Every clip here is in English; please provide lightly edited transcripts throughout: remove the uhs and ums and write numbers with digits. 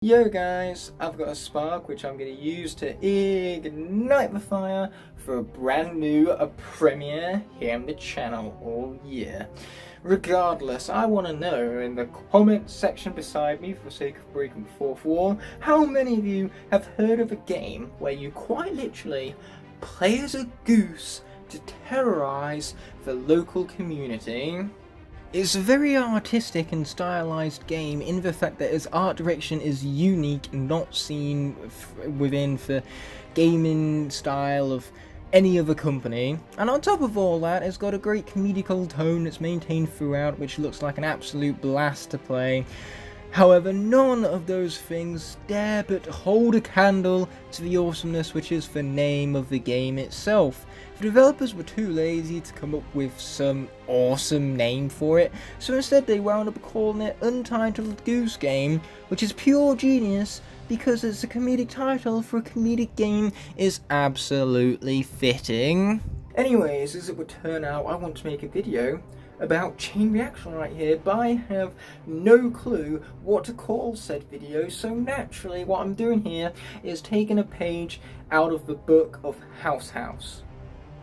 Yo guys, I've got a spark which I'm going to use to ignite the fire for a brand new premiere here on the channel all year. Regardless, I want to know in the comment section beside me, for the sake of breaking the fourth wall, how many of you have heard of a game where you quite literally play as a goose to terrorize the local community? It's a very artistic and stylized game in the fact that its art direction is unique and not seen within the gaming style of any other company. And on top of all that, it's got a great comedical tone that's maintained throughout, which looks like an absolute blast to play. However, none of those things dare but hold a candle to the awesomeness which is the name of the game itself. The developers were too lazy to come up with some awesome name for it, so instead they wound up calling it Untitled Goose Game, which is pure genius because it's a comedic title for a comedic game is absolutely fitting. Anyways, as it would turn out, I want to make a video about chain reaction right here, but I have no clue what to call said video, so naturally what I'm doing here is taking a page out of the book of House.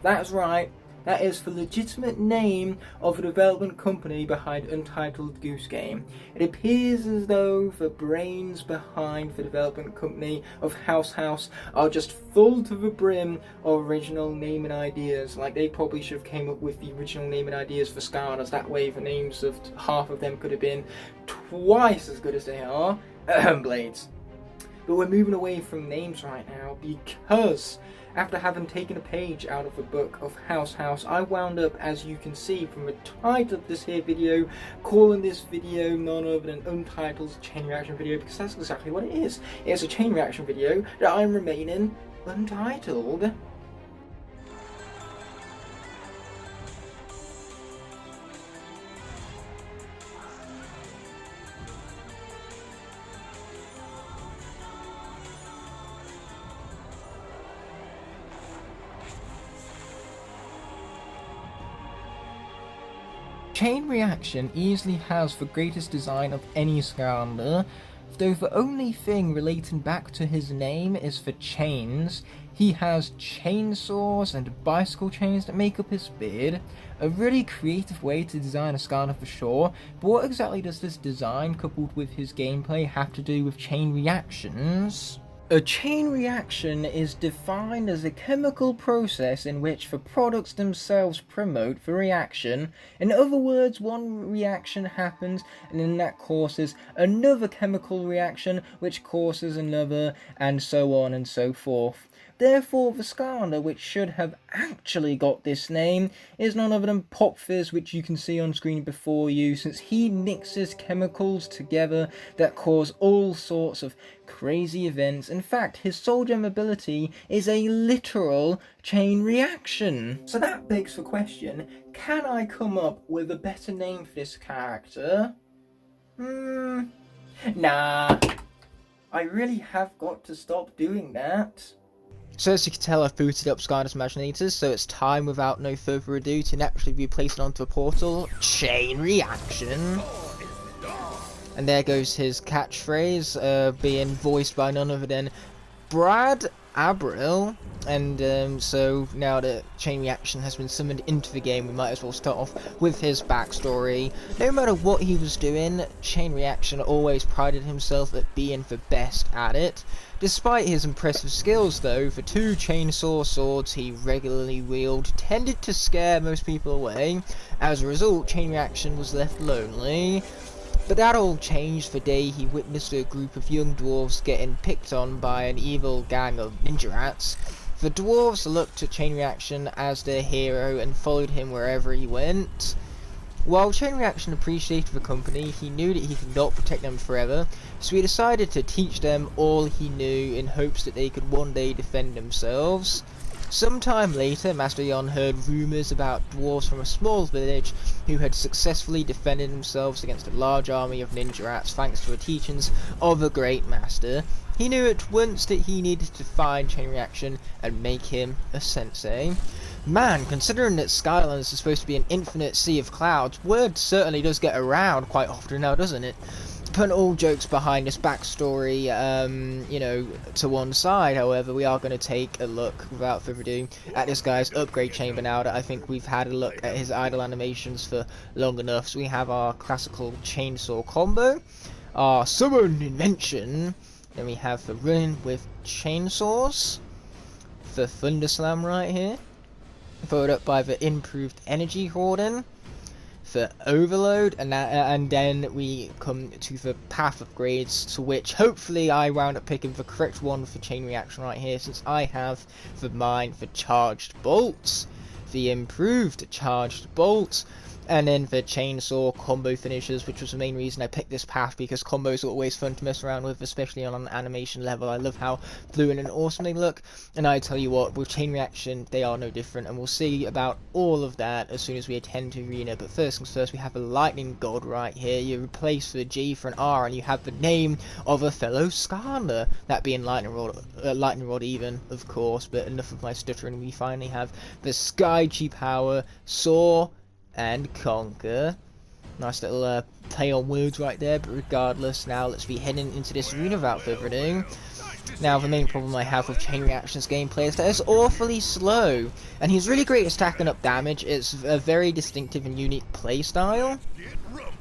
That's right, that is the legitimate name of the development company behind Untitled Goose Game. It appears as though the brains behind the development company of House are just full to the brim of original naming ideas. Like, they probably should have came up with the original naming ideas for Skylanders, that way the names of half of them could have been twice as good as they are. Blades. But we're moving away from names right now because after having taken a page out of the book of House, I wound up, as you can see from the title of this here video, calling this video none other than Untitled Chain Reaction Video, because that's exactly what it is. It's a chain reaction video that I'm remaining untitled. Chain Reaction easily has the greatest design of any Skylander, though the only thing relating back to his name is the chains. He has chainsaws and bicycle chains that make up his beard. A really creative way to design a Skylander for sure, but what exactly does this design coupled with his gameplay have to do with chain reactions? A chain reaction is defined as a chemical process in which the products themselves promote the reaction. In other words, one reaction happens and then that causes another chemical reaction which causes another, and so on and so forth. Therefore, the Skylander, which should have actually got this name, is none other than Pop Fizz, which you can see on screen before you, since he mixes chemicals together that cause all sorts of crazy events. In fact, his Soul Gem ability is a literal chain reaction. So that begs the question, can I come up with a better name for this character? Nah. I really have got to stop doing that. So as you can tell, I've booted up Skylanders Imaginators, so it's time without no further ado to naturally be placed onto a portal. Chain Reaction! And there goes his catchphrase, being voiced by none other than Brad Abril. And so now that Chain Reaction has been summoned into the game, we might as well start off with his backstory. No matter what he was doing, Chain Reaction always prided himself at being the best at it. Despite his impressive skills though, the two chainsaw swords he regularly wielded tended to scare most people away. As a result, Chain Reaction was left lonely. But that all changed the day he witnessed a group of young dwarves getting picked on by an evil gang of ninja rats. The dwarves looked at Chain Reaction as their hero and followed him wherever he went. While Chain Reaction appreciated the company, he knew that he could not protect them forever, so he decided to teach them all he knew in hopes that they could one day defend themselves. Sometime later, Master Yon heard rumours about dwarves from a small village who had successfully defended themselves against a large army of ninja rats thanks to the teachings of a great master. He knew at once that he needed to find Chain Reaction and make him a sensei. Man, considering that Skylanders is supposed to be an infinite sea of clouds, word certainly does get around quite often now, doesn't it? putting all jokes behind this backstory, you know, to one side, however, we are going to take a look, without further ado, at this guy's upgrade chamber now that I think we've had a look at his idle animations for long enough. So we have our classical chainsaw combo, our summon invention, then we have the run with chainsaws, the thunder slam right here, followed up by the improved energy hoarding, for overload, and then we come to the path upgrades, to which hopefully I wound up picking the correct one for chain reaction right here, since I have the mine for charged bolts, the improved charged bolts, and then the chainsaw combo finishes, which was the main reason I picked this path, because combos are always fun to mess around with, especially on an animation level. I love how fluid and awesome they look, and I tell you what, with chain reaction, they are no different, and we'll see about all of that as soon as we attend to arena. But first things first, we have a lightning god right here. You replace the G for an R, and you have the name of a fellow Skylander, that being lightning rod even, of course. But enough of my stuttering, we finally have the Sky Chi power, Soar and Conquer. Nice little play on words right there, but regardless, now let's be heading into this arena without further ado. Now, the main problem I have with Chain Reaction's gameplay is that it's awfully slow, and he's really great at stacking up damage. It's a very distinctive and unique playstyle,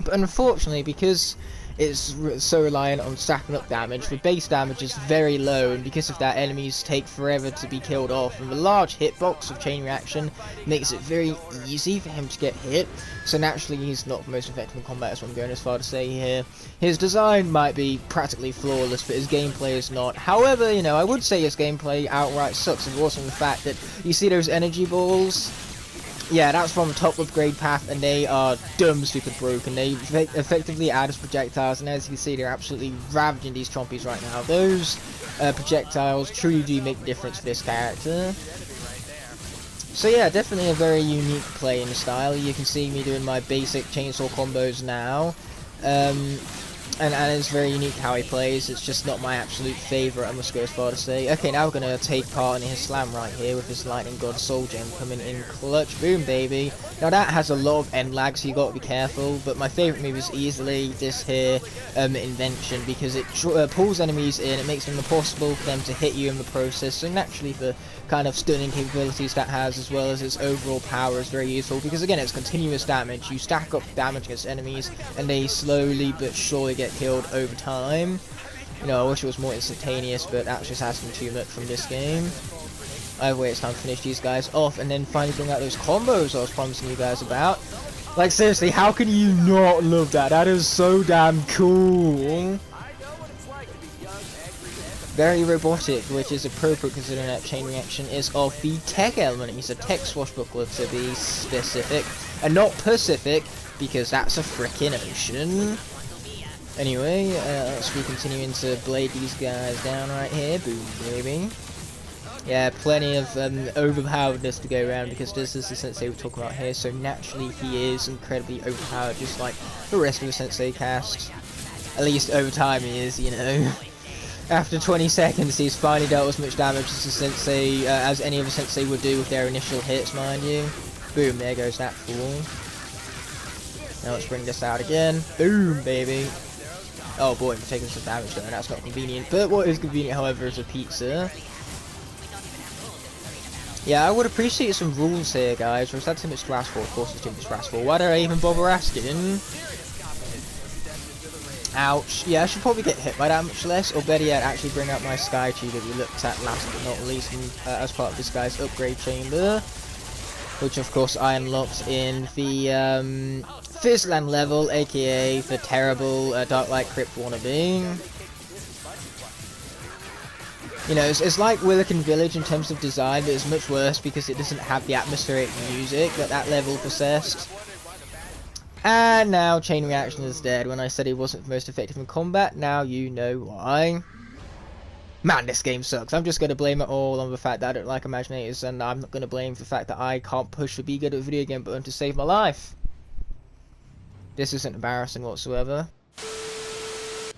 but unfortunately, because it's so reliant on stacking up damage, the base damage is very low, and because of that, enemies take forever to be killed off, and the large hitbox of Chain Reaction makes it very easy for him to get hit, so naturally he's not the most effective in combat, is what I'm going as far to say here. His design might be practically flawless, but his gameplay is not. However, you know, I would say his gameplay outright sucks, and also the fact that you see those energy balls. Yeah, that's from the top upgrade path, and they are dumb stupid broken. They effectively add as projectiles, and as you can see, they're absolutely ravaging these chompies right now. Those projectiles truly do make a difference for this character. So yeah, definitely a very unique playing style. You can see me doing my basic chainsaw combos now. And it's very unique how he plays. It's just not my absolute favourite, I must go as far to say. Okay, now we're going to take part in his slam right here with his Lightning God Soul Gem coming in clutch. Boom, baby. Now that has a lot of end lag, so you got to be careful. But my favourite move is easily this here invention, because it pulls enemies in. It makes it impossible for them to hit you in the process. So naturally, the kind of stunning capabilities that has, as well as its overall power, is very useful, because again, it's continuous damage. You stack up damage against enemies, and they slowly but surely get killed over time. You know, I wish it was more instantaneous, but that's just asking too much from this game. Either way, it's time to finish these guys off, and then finally bring out those combos I was promising you guys about. Like, seriously, how can you not love that? That is so damn cool. Very robotic, which is appropriate considering that Chain Reaction is of the tech element. He's a tech swashbuckler, to be specific, and not Pacific, because that's a frickin' ocean. Anyway, let's be continuing to blade these guys down right here. Boom, baby. Yeah, plenty of overpoweredness to go around, because this is the sensei we're talking about here, so naturally he is incredibly overpowered, just like the rest of the sensei cast. At least over time he is, you know. After 20 seconds, he's finally dealt as much damage as the sensei, as any other sensei would do with their initial hits, mind you. Boom, there goes that fool. Now let's bring this out again. Boom, baby. Oh boy, we're taking some damage though, and that's not convenient. But what is convenient, however, is a pizza. Yeah, I would appreciate some rules here, guys. Or is that too much to ask for? Of course it's too much to ask for. Why did I even bother asking? Ouch. Yeah, I should probably get hit by that much less, or better yet, actually bring out my Sky Chi that we looked at last but not least, as part of this guy's upgrade chamber, which of course I unlocked in the Fizzland level, aka the terrible Dark Light Crypt wannabe. You know, it's like Willikin Village in terms of design, but it's much worse because it doesn't have the atmospheric music that that level possessed. And now Chain Reaction is dead. When I said he wasn't the most effective in combat, now you know why. Man, this game sucks. I'm just going to blame it all on the fact that I don't like Imaginators, and I'm not going to blame the fact that I can't push the be good at a video game button to save my life. This isn't embarrassing whatsoever.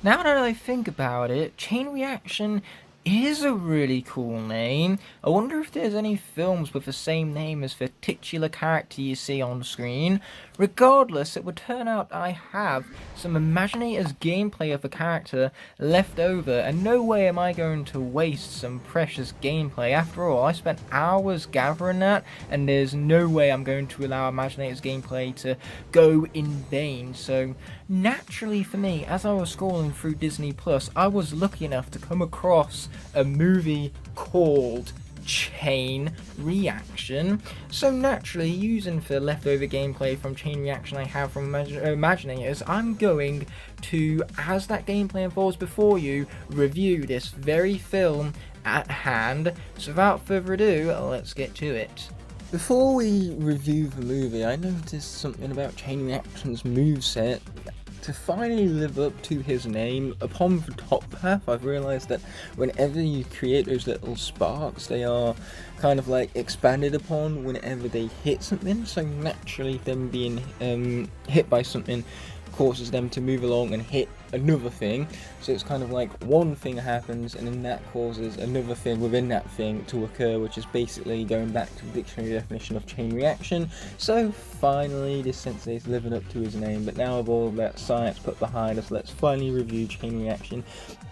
Now that I think about it, Chain Reaction is a really cool name. I wonder if there's any films with the same name as the titular character you see on screen. Regardless, it would turn out I have some Imaginators gameplay of the character left over, and no way am I going to waste some precious gameplay. After all, I spent hours gathering that, and there's no way I'm going to allow Imaginators gameplay to go in vain. So naturally for me, as I was scrolling through Disney Plus, I was lucky enough to come across a movie called Chain Reaction. So naturally, using the leftover gameplay from Chain Reaction I have from Imaginators, I'm going to, as that gameplay unfolds before you, review this very film at hand. So without further ado, let's get to it. Before we review the movie, I noticed something about Chain Reaction's moveset. To finally live up to his name, upon the top half, I've realised that whenever you create those little sparks, they are kind of like expanded upon whenever they hit something, so naturally them being hit by something causes them to move along and hit another thing. So it's kind of like one thing happens and then that causes another thing within that thing to occur, which is basically going back to the dictionary definition of chain reaction. So finally this sensei is living up to his name, but now with all of that science put behind us, let's finally review Chain Reaction,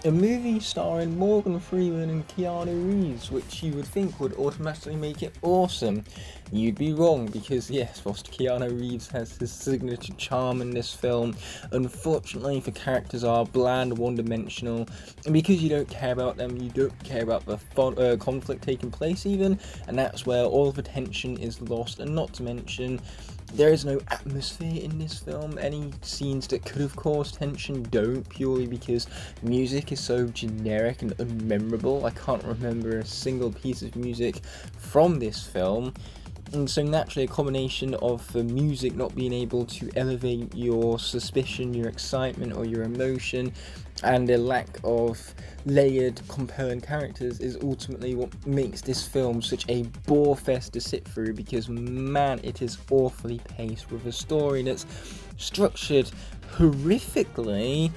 a movie starring Morgan Freeman and Keanu Reeves, which you would think would automatically make it awesome. You'd be wrong, because yes, whilst Keanu Reeves has his signature charm in this film, unfortunately the characters are bland, one-dimensional, and because you don't care about them, you don't care about the conflict taking place even, and that's where all of the tension is lost. And not to mention, there is no atmosphere in this film. Any scenes that could have caused tension don't, purely because music is so generic and unmemorable. I can't remember a single piece of music from this film. And so naturally a combination of the music not being able to elevate your suspicion, your excitement or your emotion, and a lack of layered, compelling characters is ultimately what makes this film such a bore fest to sit through, because man, it is awfully paced with a story that's structured horrifically.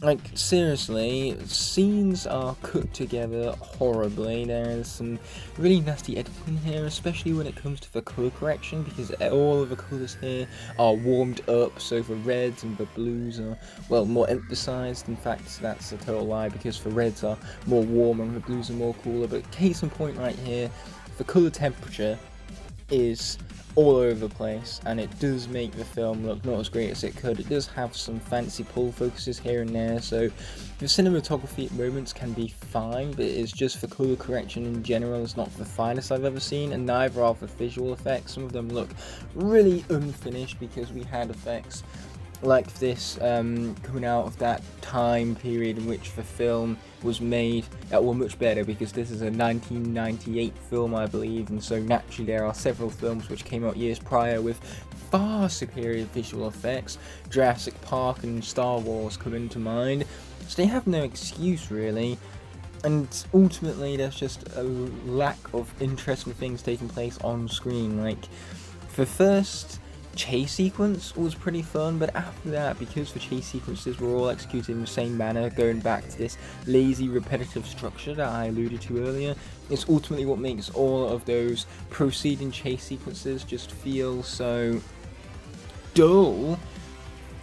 Like, seriously, scenes are cooked together horribly. There's some really nasty editing here, especially when it comes to the colour correction, because all of the colours here are warmed up, so the reds and the blues are, well, more emphasised. In fact, that's a total lie, because the reds are more warm and the blues are more cooler. But case in point right here, the colour temperature is all over the place, and it does make the film look not as great as it could. It does have some fancy pull focuses here and there, so the cinematography at moments can be fine, but it's just for colour correction in general, it's not the finest I've ever seen, and neither are the visual effects. Some of them look really unfinished, because we had effects like this coming out of that time period in which the film was made that were much better, because this is a 1998 film, I believe, and so naturally there are several films which came out years prior with far superior visual effects. Jurassic Park and Star Wars come into mind, so they have no excuse really. And ultimately there's just a lack of interesting things taking place on screen. Like, the first chase sequence was pretty fun, but after that, because the chase sequences were all executed in the same manner, going back to this lazy repetitive structure that I alluded to earlier, it's ultimately what makes all of those preceding chase sequences just feel so dull.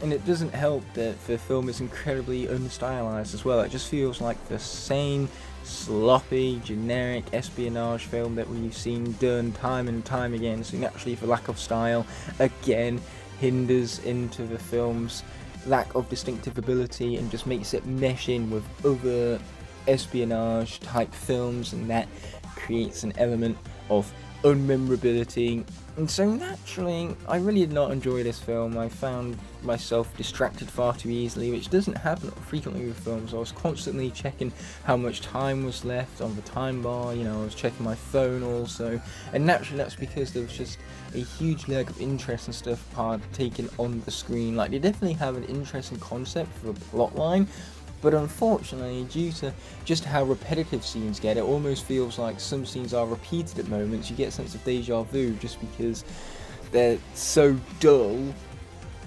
And it doesn't help that the film is incredibly unstylized as well. It just feels like the same sloppy, generic espionage film that we've seen done time and time again. So naturally the lack of style again hinders into the film's lack of distinctive ability and just makes it mesh in with other espionage type films, and that creates an element of unmemorability. And so naturally, I really did not enjoy this film. I found myself distracted far too easily, which doesn't happen frequently with films. I was constantly checking how much time was left on the time bar, you know, I was checking my phone also, and naturally that's because there was just a huge lack of interest and stuff taken on the screen. Like, they definitely have an interesting concept for a plot line, but unfortunately, due to just how repetitive scenes get, it almost feels like some scenes are repeated at moments. You get a sense of deja vu just because they're so dull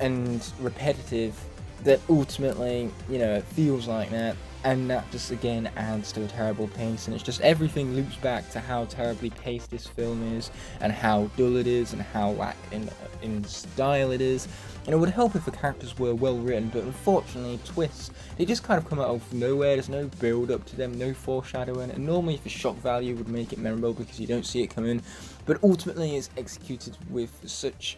and repetitive that ultimately, you know, it feels like that. and that just again adds to a terrible pace, and it's just everything loops back to how terribly paced this film is, and how dull it is, and how lack in style it is. And it would help if the characters were well written, but unfortunately twists, they just kind of come out of nowhere. There's no build up to them, no foreshadowing, and normally the shock value would make it memorable because you don't see it coming, but ultimately it's executed with such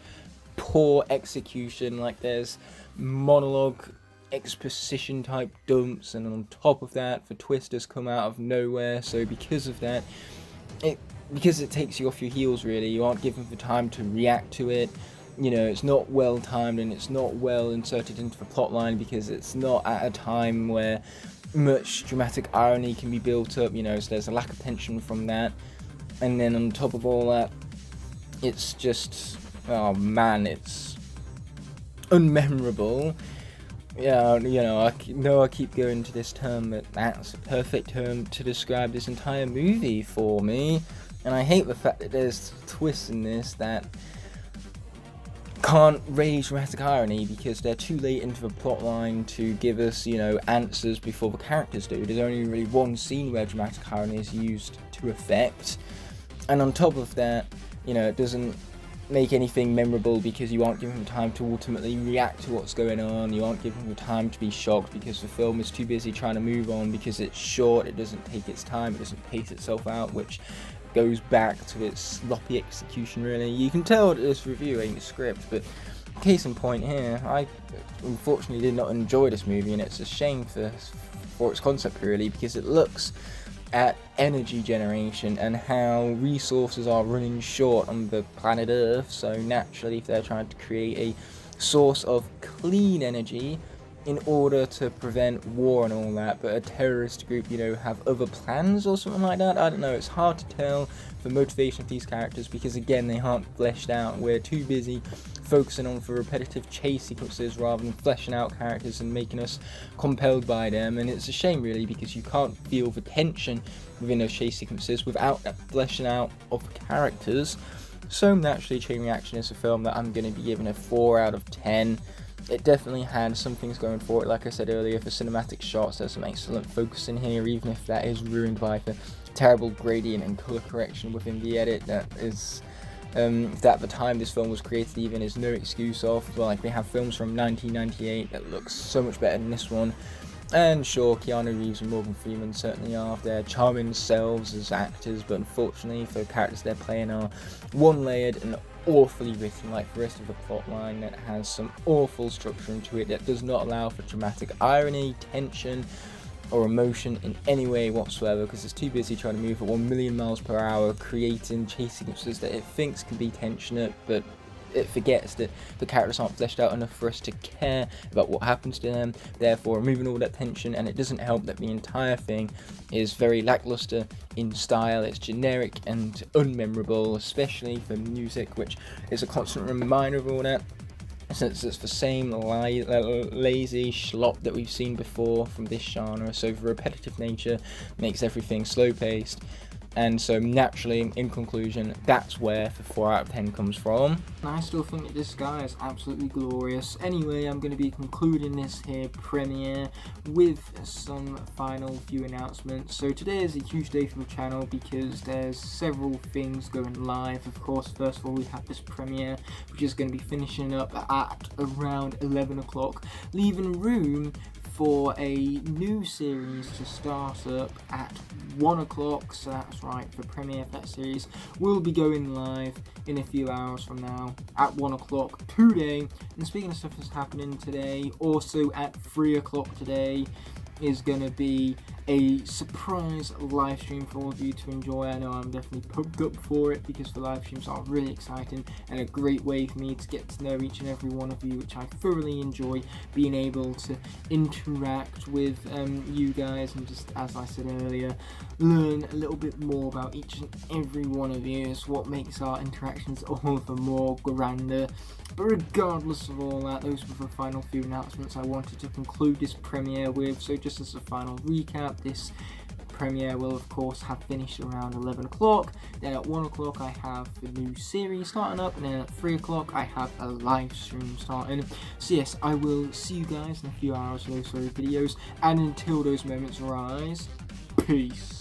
poor execution. Like, there's monologue exposition type dumps, and on top of that the twist has come out of nowhere, so because of that, because it takes you off your heels really, you aren't given the time to react to it. You know, it's not well timed, and it's not well inserted into the plot line because it's not at a time where much dramatic irony can be built up, you know, so there's a lack of tension from that. And then on top of all that, it's just, oh man, it's unmemorable. Yeah, you know, I keep going to this term, but that's a perfect term to describe this entire movie for me. And I hate the fact that there's twists in this that can't raise dramatic irony because they're too late into the plot line to give us, you know, answers before the characters do. There's only really one scene where dramatic irony is used to effect, and on top of that, you know, it doesn't make anything memorable because you aren't given the time to ultimately react to what's going on. You aren't given the time to be shocked because the film is too busy trying to move on because it's short, it doesn't take its time, it doesn't pace itself out, which goes back to its sloppy execution really. You can tell that this review ain't a script, but case in point here, I unfortunately did not enjoy this movie, and it's a shame for its concept really, because it looks at energy generation and how resources are running short on the planet Earth, so naturally if they're trying to create a source of clean energy in order to prevent war and all that, but a terrorist group, you know, have other plans or something like that. I don't know, it's hard to tell the motivation of these characters because again they aren't fleshed out. We're too busy focusing on the repetitive chase sequences rather than fleshing out characters and making us compelled by them, and it's a shame really because you can't feel the tension within those chase sequences without that fleshing out of the characters. So naturally Chain Reaction is a film that I'm going to be giving a 4 out of 10. It definitely had some things going for it. Like I said earlier, for cinematic shots, there's some excellent focus in here, even if that is ruined by the terrible gradient and colour correction within the edit. That is, that at the time this film was created even is no excuse of. Like, we have films from 1998 that look so much better than this one. And sure, Keanu Reeves and Morgan Freeman certainly are their charming selves as actors, but unfortunately the characters they're playing are one-layered and awfully written, like the rest of the plot line that has some awful structure into it that does not allow for dramatic irony, tension, or emotion in any way whatsoever, because it's too busy trying to move at 1 million miles per hour, creating chase sequences that it thinks can be tensionate, but it forgets that the characters aren't fleshed out enough for us to care about what happens to them, therefore removing all that tension. And it doesn't help that the entire thing is very lackluster in style. It's generic and unmemorable, especially for music, which is a constant reminder of all that, since it's the same lazy schlop that we've seen before from this genre. So the repetitive nature makes everything slow paced, and so naturally, in conclusion, that's where the 4 out of 10 comes from. I still think that this guy is absolutely glorious. Anyway, I'm going to be concluding this here premiere with some final few announcements. So today is a huge day for the channel because there's several things going live. Of course, first of all, we have this premiere, which is going to be finishing up at around 11 o'clock, leaving room for a new series to start up at 1 o'clock, so that's right, the premiere of that series will be going live in a few hours from now at 1 o'clock today. And speaking of stuff that's happening today, also at 3 o'clock today is going to be a surprise live stream for all of you to enjoy. I know I'm definitely pumped up for it because the live streams are really exciting and a great way for me to get to know each and every one of you, which I thoroughly enjoy, being able to interact with you guys and just, as I said earlier, learn a little bit more about each and every one of you. It's what makes our interactions all the more grander. But regardless of all that, those were the final few announcements I wanted to conclude this premiere with. So just as a final recap, this premiere will of course have finished around 11 o'clock. Then at 1 o'clock I have the new series starting up, and then at 3 o'clock I have a live stream starting. So yes, I will see you guys in a few hours for those videos, and until those moments arise, peace.